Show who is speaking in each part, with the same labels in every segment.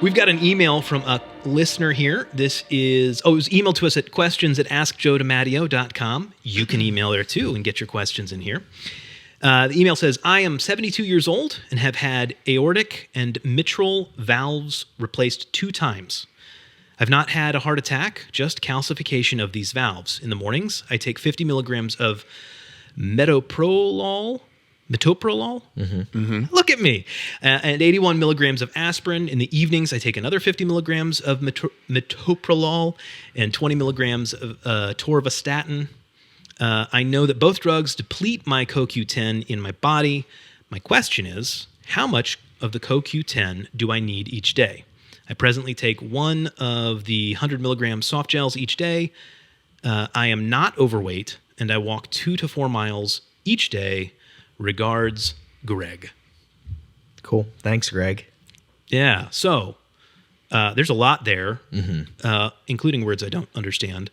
Speaker 1: We've got an email from a listener here. This is, it was emailed to us at questions@askjoedimatteo.com. You can email there too and get your questions in here. The email says, I am 72 years old and have had aortic and mitral valves replaced 2 times. I've not had a heart attack, just calcification of these valves. In the mornings, I take 50 milligrams of metoprolol. Look at me. And 81 milligrams of aspirin. In the evenings, I take another 50 milligrams of metoprolol and 20 milligrams of torvastatin. I know that both drugs deplete my CoQ10 in my body. My question is, how much of the CoQ10 do I need each day? I presently take 1 of the 100 milligram soft gels each day. I am not overweight, and I walk 2 to 4 miles each day. Regards, Greg.
Speaker 2: Cool. Thanks, Greg.
Speaker 1: Yeah. So there's a lot there, including words I don't understand.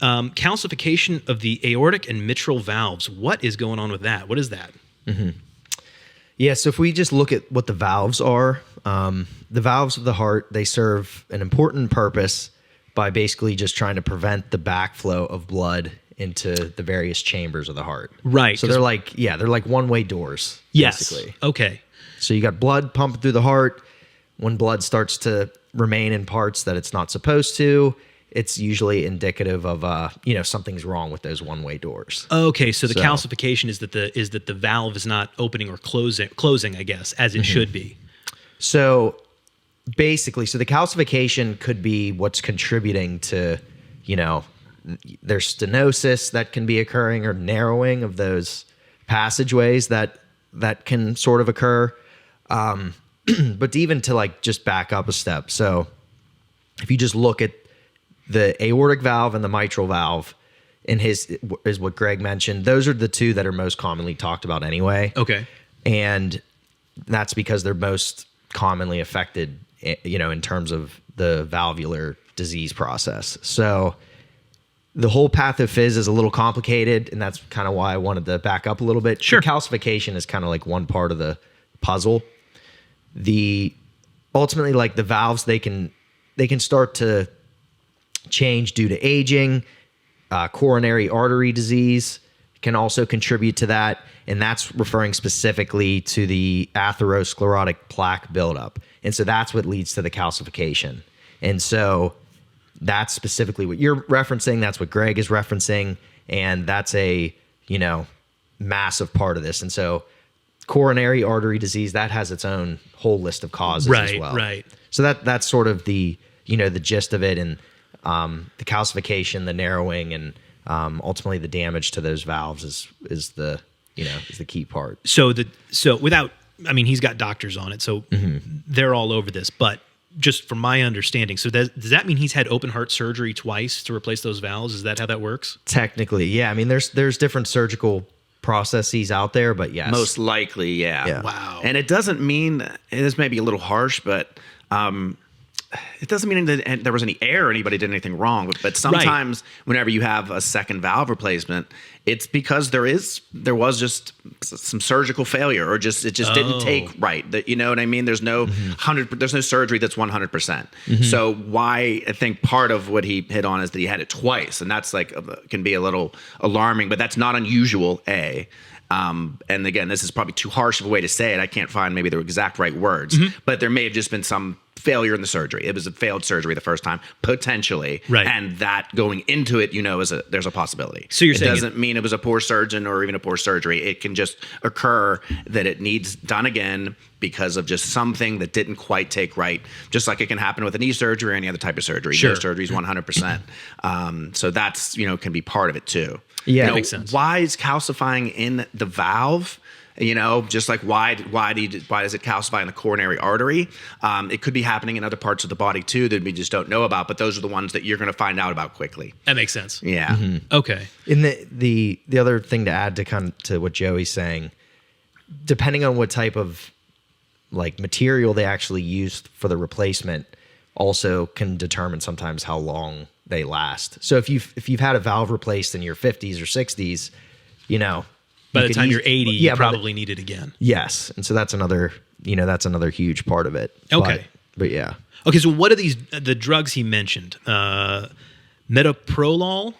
Speaker 1: Calcification of the aortic and mitral valves. What is going on with that? What is that?
Speaker 2: Yeah, so if we just look at what the valves are, the valves of the heart, they serve an important purpose by basically just trying to prevent the backflow of blood into the various chambers of the heart.
Speaker 1: Right.
Speaker 2: So they're like one-way doors, basically.
Speaker 1: Yes. Okay.
Speaker 2: So you got blood pumping through the heart. When blood starts to remain in parts that it's not supposed to, it's usually indicative of something's wrong with those one-way doors.
Speaker 1: Okay, so the calcification is that the valve is not opening or closing, I guess, as it should be.
Speaker 2: So basically, the calcification could be what's contributing to, there's stenosis that can be occurring or narrowing of those passageways that can sort of occur. But even to just back up a step. So if you just look at the aortic valve and the mitral valve is what Greg mentioned, those are the 2 that are most commonly talked about anyway.
Speaker 1: Okay.
Speaker 2: And that's because they're most commonly affected, in terms of the valvular disease process. So the whole pathophys is a little complicated, and that's kind of why I wanted to back up a little bit.
Speaker 1: Sure.
Speaker 2: The calcification is kind of like one part of the puzzle. Ultimately, the valves, they can start to change due to aging. Coronary artery disease can also contribute to that, and that's referring specifically to the atherosclerotic plaque buildup. And so that's what leads to the calcification. And so that's specifically what you're referencing. That's what Greg is referencing. And that's a, massive part of this. And so coronary artery disease, that has its own whole list of causes as well. Right. So that's sort of the, the gist of it. And the calcification, the narrowing, and ultimately the damage to those valves is the key part.
Speaker 1: So he's got doctors on it, so they're all over this, but just from my understanding, so does that mean he's had open heart surgery twice to replace those valves? Is that how that works?
Speaker 2: Technically, yeah. I mean, there's different surgical processes out there, but yes.
Speaker 3: Most likely, yeah.
Speaker 1: Wow.
Speaker 3: And it doesn't mean, and this may be a little harsh, but it doesn't mean that there was any error or anybody did anything wrong. But sometimes whenever you have a second valve replacement, it's because there was just some surgical failure, or it just didn't take right. That, you know what I mean? There's no there's no surgery that's 100%. So why I think part of what he hit on is that he had it twice, and that's can be a little alarming, but that's not unusual. And again, this is probably too harsh of a way to say it. I can't find maybe the exact right words, but there may have just been some failure in the surgery. It was a failed surgery the first time, potentially.
Speaker 1: Right.
Speaker 3: And that going into it, there's a possibility.
Speaker 1: So you're saying
Speaker 3: it doesn't mean it was a poor surgeon or even a poor surgery. It can just occur that it needs done again because of just something that didn't quite take right. Just like it can happen with a knee surgery or any other type of surgery.
Speaker 1: Sure.
Speaker 3: No surgery is 100%. So that's, can be part of it too.
Speaker 2: Yeah.
Speaker 1: That makes sense.
Speaker 3: Why is calcifying in the valve? Just like why does it calcify in the coronary artery? It could be happening in other parts of the body too that we just don't know about, but those are the ones that you're going to find out about quickly.
Speaker 1: That makes sense.
Speaker 3: Yeah.
Speaker 1: Okay.
Speaker 2: And the other thing to add to what Joey's saying, depending on what type of material they actually used for the replacement, also can determine sometimes how long they last. So if you've had a valve replaced in your 50s or 60s,
Speaker 1: by the time you're 80, you probably need it again.
Speaker 2: Yes. And so that's another huge part of it.
Speaker 1: Okay.
Speaker 2: But yeah.
Speaker 1: Okay, so what are these the drugs he mentioned? Metoprolol.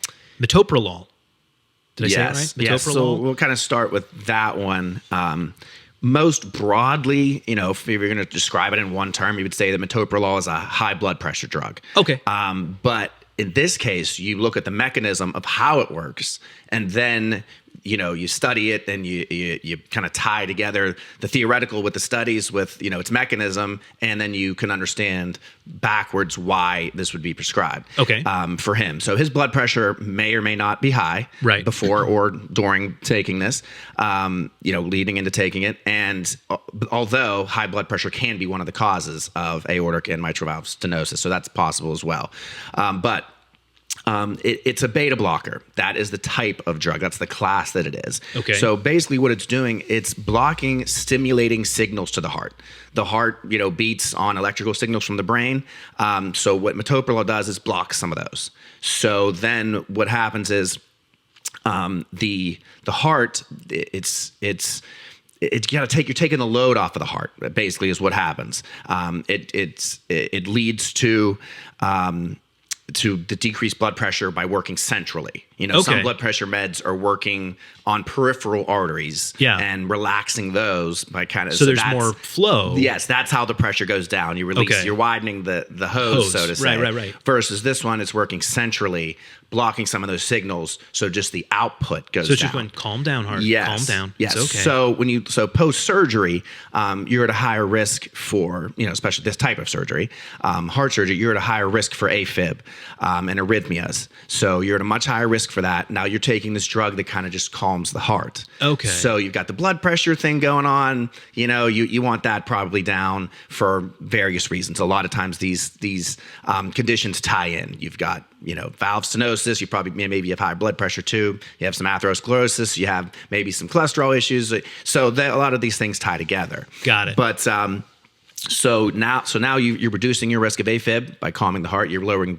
Speaker 1: Did I say it right?
Speaker 3: Yes. So we'll kind of start with that one. Most broadly, if you're going to describe it in one term, you would say that metoprolol is a high blood pressure drug.
Speaker 1: Okay.
Speaker 3: But in this case, you look at the mechanism of how it works, and then you study it, and you kind of tie together the theoretical with the studies with its mechanism, and then you can understand backwards why this would be prescribed.
Speaker 1: Okay.
Speaker 3: For him, so his blood pressure may or may not be high
Speaker 1: right
Speaker 3: before or during taking this, leading into taking it, and although high blood pressure can be one of the causes of aortic and mitral valve stenosis, so that's possible as well, but it's a beta blocker. That is the type of drug. That's the class that it is.
Speaker 1: Okay.
Speaker 3: So basically what it's doing, it's blocking stimulating signals to the heart. The heart, beats on electrical signals from the brain. So what metoprolol does is block some of those. So then what happens is the heart, you're taking the load off of the heart, basically is what happens. It leads to the decreased blood pressure by working centrally. Some blood pressure meds are working on peripheral arteries and relaxing those by kind of.
Speaker 1: So there's more flow.
Speaker 3: Yes, that's how the pressure goes down. You release. Okay. You're widening the hose, so to say.
Speaker 1: Right.
Speaker 3: Versus this one, it's working centrally, blocking some of those signals, so just the output goes down.
Speaker 1: So it's just going, calm down, heart.
Speaker 3: Yes.
Speaker 1: Calm down.
Speaker 3: Yes.
Speaker 1: It's okay.
Speaker 3: So post surgery, you're at a higher risk for especially this type of surgery, heart surgery. You're at a higher risk for AFib and arrhythmias. So you're at a much higher risk for that. Now you're taking this drug that kind of just calms the heart.
Speaker 1: Okay.
Speaker 3: So you've got the blood pressure thing going on. You want that probably down for various reasons. A lot of times these conditions tie in. You've got valve stenosis. You probably maybe have high blood pressure too. You have some atherosclerosis. You have maybe some cholesterol issues. So a lot of these things tie together.
Speaker 1: Got it.
Speaker 3: But so now you're reducing your risk of AFib by calming the heart. You're lowering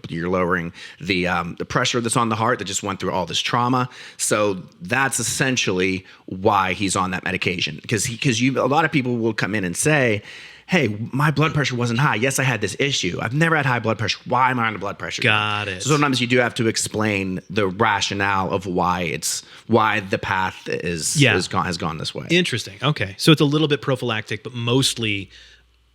Speaker 3: the pressure that's on the heart that just went through all this trauma. So that's essentially why he's on that medication. Because a lot of people will come in and say, hey, my blood pressure wasn't high. Yes, I had this issue. I've never had high blood pressure. Why am I on the blood pressure?
Speaker 1: Got it.
Speaker 3: So sometimes you do have to explain the rationale of why the path has gone this way.
Speaker 1: Interesting. Okay. So it's a little bit prophylactic, but mostly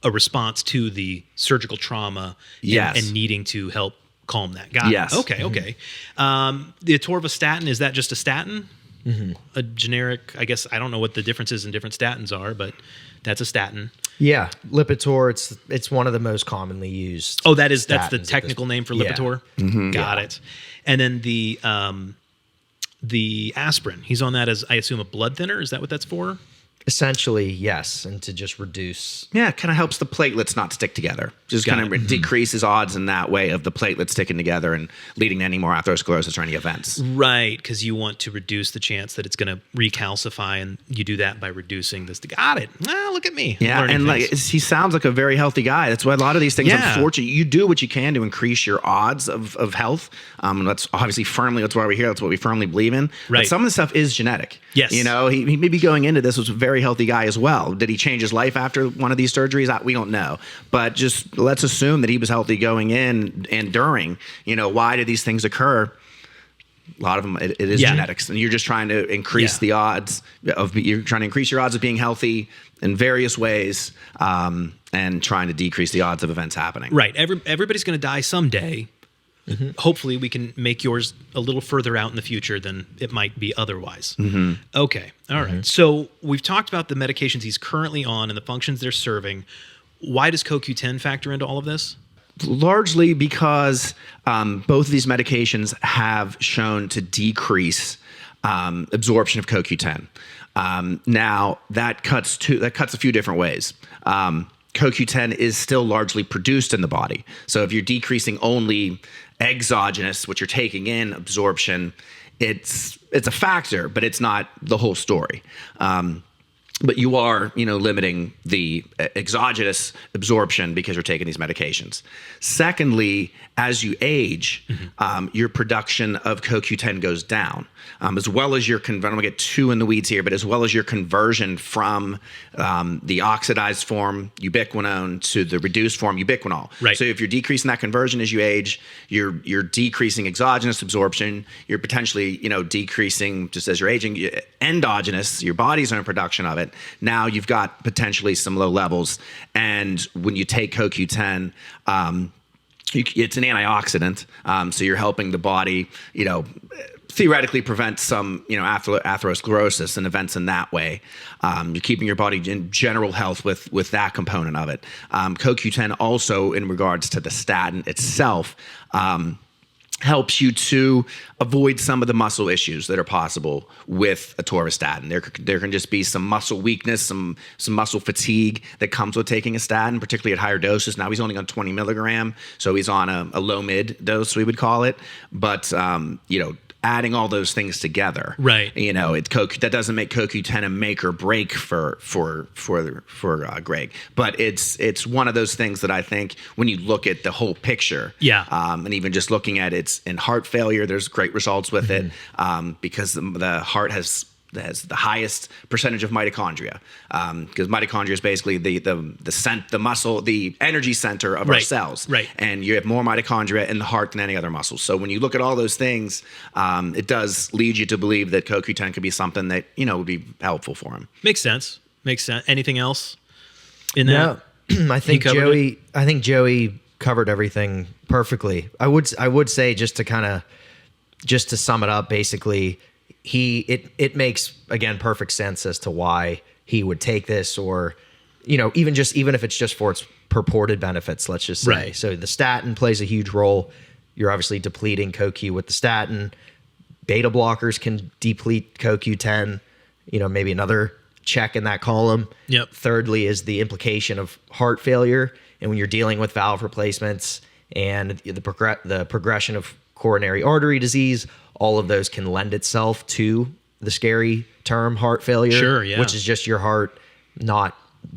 Speaker 1: a response to the surgical trauma and needing to help calm that. Got it. Okay. Mm-hmm. Okay. The atorvastatin, is that just a statin? Mm-hmm. A generic, I guess, I don't know what the differences in different statins are, but that's a statin.
Speaker 2: Yeah, Lipitor. It's one of the most commonly used.
Speaker 1: Oh, that's the technical name for Lipitor.
Speaker 2: Yeah. Mm-hmm.
Speaker 1: Got it. And then the aspirin. He's on that as, I assume, a blood thinner. Is that what that's for?
Speaker 2: Essentially, yes, and to just reduce.
Speaker 3: Yeah, it kind of helps the platelets not stick together. Just kind of decreases odds in that way of the platelets sticking together and leading to any more atherosclerosis or any events.
Speaker 1: Right, because you want to reduce the chance that it's going to recalcify, and you do that by reducing this. Got it. Look at me.
Speaker 3: Yeah, and he sounds like a very healthy guy. That's why a lot of these things, unfortunately, you do what you can to increase your odds of health. That's obviously that's why we're here. That's what we firmly believe in.
Speaker 1: Right.
Speaker 3: But some of the stuff is genetic.
Speaker 1: Yes.
Speaker 3: He may be going into this was a very healthy guy as well. Did he change his life after one of these surgeries? We don't know. But just let's assume that he was healthy going in and during. Why did these things occur? A lot of them, it is genetics, and you're just trying to increase the odds you're trying to increase your odds of being healthy in various ways, and trying to decrease the odds of events happening.
Speaker 1: Right. Everybody's going to die someday. Mm-hmm. Hopefully we can make yours a little further out in the future than it might be otherwise. Mm-hmm. Okay. All right. So we've talked about the medications he's currently on and the functions they're serving. Why does CoQ10 factor into all of this?
Speaker 3: Largely because both of these medications have shown to decrease absorption of CoQ10. Now that cuts a few different ways. CoQ10 is still largely produced in the body. So if you're decreasing only exogenous, what you're taking in, absorption, it's a factor, but it's not the whole story. but you are, limiting the exogenous absorption because you're taking these medications. Secondly, as you age, your production of CoQ10 goes down, as well as your I'm going to get too in the weeds here, but as well as your conversion from the oxidized form ubiquinone to the reduced form ubiquinol.
Speaker 1: Right.
Speaker 3: So if you're decreasing that conversion as you age, you're decreasing exogenous absorption. You're potentially, decreasing just as you're aging endogenous. Your body's own production of it. Now you've got potentially some low levels, and when you take CoQ10, it's an antioxidant, so you're helping the body, theoretically prevent some, atherosclerosis and events in that way. You're keeping your body in general health with that component of it. CoQ10 also, in regards to the statin itself, helps you to avoid some of the muscle issues that are possible with atorvastatin. There can just be some muscle weakness, some muscle fatigue that comes with taking a statin, particularly at higher doses. Now he's only on 20 milligram, so he's on a low mid dose, we would call it. But adding all those things together,
Speaker 1: right?
Speaker 3: That doesn't make CoQ10 a make or break for Greg, but it's one of those things that I think when you look at the whole picture, and even just looking at it in heart failure, there's great results with it, because the heart has the highest percentage of mitochondria, because mitochondria is basically the muscle, the energy center of our cells,
Speaker 1: right?
Speaker 3: And you have more mitochondria in the heart than any other muscle. So when you look at all those things, it does lead you to believe that CoQ10 could be something that would be helpful for him.
Speaker 1: Makes sense. Anything else in that?
Speaker 2: No, I think Joey covered everything perfectly. I would say just to sum it up, basically, it makes, again, perfect sense as to why he would take this, or even if it's just for its purported benefits, let's just say.
Speaker 1: Right.
Speaker 2: So the statin plays a huge role. You're obviously depleting CoQ with the statin. Beta blockers can deplete CoQ10, maybe another check in that column.
Speaker 1: Yep.
Speaker 2: Thirdly is the implication of heart failure, and when you're dealing with valve replacements and the progression of coronary artery disease, all of those can lend itself to the scary term heart failure. Sure, yeah. Which is just your heart not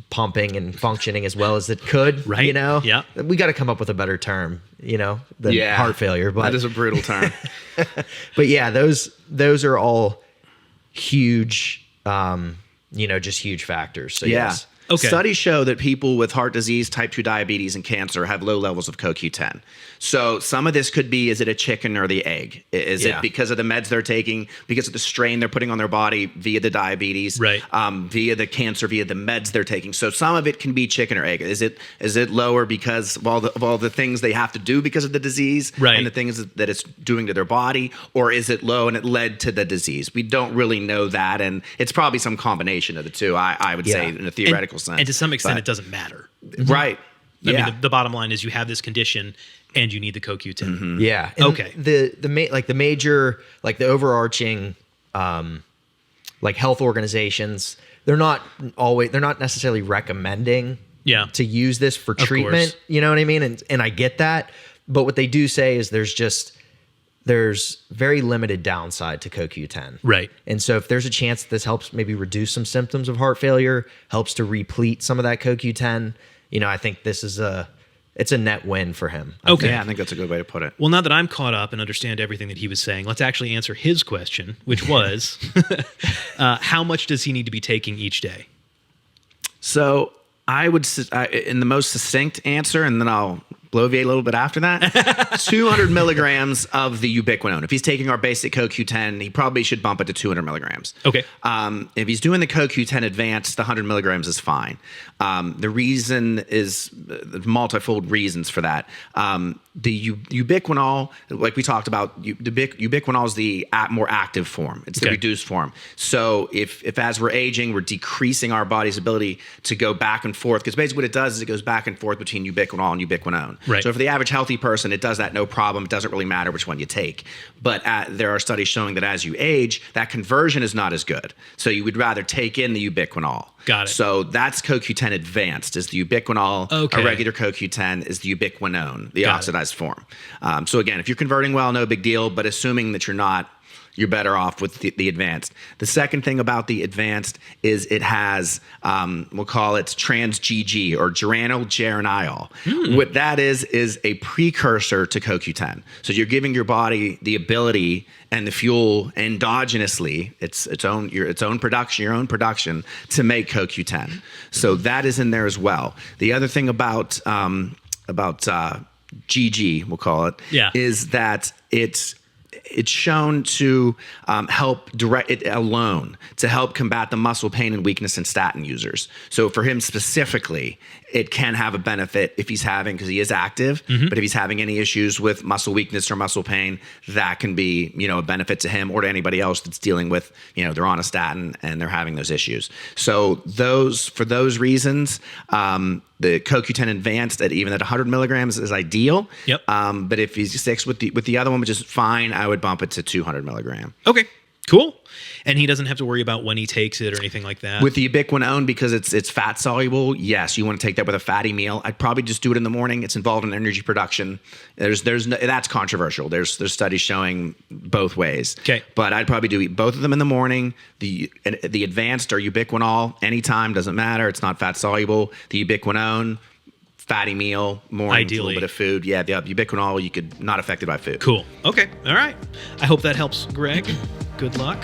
Speaker 2: pumping and functioning as well as it could.
Speaker 1: Right.
Speaker 2: Yeah. We got to come up with a better term, than heart failure. But
Speaker 3: that is a brutal term.
Speaker 2: But yeah, those are all huge, just huge factors. So yes.
Speaker 3: Okay. Studies show that people with heart disease, type 2 diabetes, and cancer have low levels of CoQ10. So some of this could be, is it a chicken or the egg? Is it because of the meds they're taking, because of the strain they're putting on their body via the diabetes,
Speaker 1: right?
Speaker 3: Via the cancer, via the meds they're taking? So some of it can be chicken or egg. Is it lower because of all the things they have to do because of the disease,
Speaker 1: right,
Speaker 3: and the things that it's doing to their body? Or is it low and it led to the disease? We don't really know that, and it's probably some combination of the two, I would say, in a theoretical sense.
Speaker 1: And to some extent, it doesn't matter.
Speaker 3: Right.
Speaker 1: I mean, the bottom line is you have this condition and you need the CoQ10.
Speaker 2: Mm-hmm. Yeah. And
Speaker 1: okay.
Speaker 2: The major, the overarching, health organizations, they're not necessarily recommending to use this for treatment. You know what I mean? And I get that. But what they do say is there's very limited downside to CoQ10.
Speaker 1: Right.
Speaker 2: And so if there's a chance that this helps maybe reduce some symptoms of heart failure, helps to replete some of that CoQ10, I think this is it's a net win for him.
Speaker 3: I think that's a good way to put it.
Speaker 1: Well, now that I'm caught up and understand everything that he was saying, let's actually answer his question, which was, how much does he need to be taking each day?
Speaker 3: So I would, in the most succinct answer, and then I'll bloviate a little bit after that, 200 milligrams of the ubiquinone. If he's taking our basic CoQ10, he probably should bump it to 200 milligrams.
Speaker 1: Okay.
Speaker 3: If he's doing the CoQ10 advanced, the 100 milligrams is fine. The reason is multifold reasons for that. The ubiquinol, like we talked about, ubiquinol is the more active form. It's the reduced form. So if as we're aging, we're decreasing our body's ability to go back and forth, because basically what it does is it goes back and forth between ubiquinol and ubiquinone.
Speaker 1: Right.
Speaker 3: So for the average healthy person, it does that no problem. It doesn't really matter which one you take. But there are studies showing that as you age, that conversion is not as good. So you would rather take in the ubiquinol.
Speaker 1: Got it.
Speaker 3: So that's CoQ10 advanced, is the ubiquinol.
Speaker 1: Okay.
Speaker 3: A regular CoQ10 is the ubiquinone, the oxidized form. So again, if you're converting well, no big deal. But assuming that you're not, you're better off with the advanced. The second thing about the advanced is it has, we'll call it trans GG or geranyl. What that is a precursor to CoQ10. So you're giving your body the ability and the fuel endogenously, its own production to make CoQ10. So that is in there as well. The other thing about GG, we'll call it, is that it's shown to help direct it alone to help combat the muscle pain and weakness in statin users. So for him specifically, it can have a benefit if he's having, because he is active, but if he's having any issues with muscle weakness or muscle pain, that can be, a benefit to him or to anybody else that's dealing with, they're on a statin and they're having those issues. So for those reasons, the CoQ10 advanced even at 100 milligrams is ideal.
Speaker 1: Yep.
Speaker 3: But if he sticks with the other one, which is fine, I would bump it to 200 milligram.
Speaker 1: Okay, cool. And he doesn't have to worry about when he takes it or anything like that.
Speaker 3: With the ubiquinone, because it's fat soluble, yes, you want to take that with a fatty meal. I'd probably just do it in the morning. It's involved in energy production. That's controversial. There's studies showing both ways.
Speaker 1: Okay.
Speaker 3: But I'd probably do both of them in the morning. The advanced or ubiquinol, anytime, doesn't matter. It's not fat soluble. The ubiquinone, fatty meal, morning, a little bit of food. Yeah, the ubiquinol, not affected by food.
Speaker 1: Cool. Okay. All right. I hope that helps, Greg. Good luck.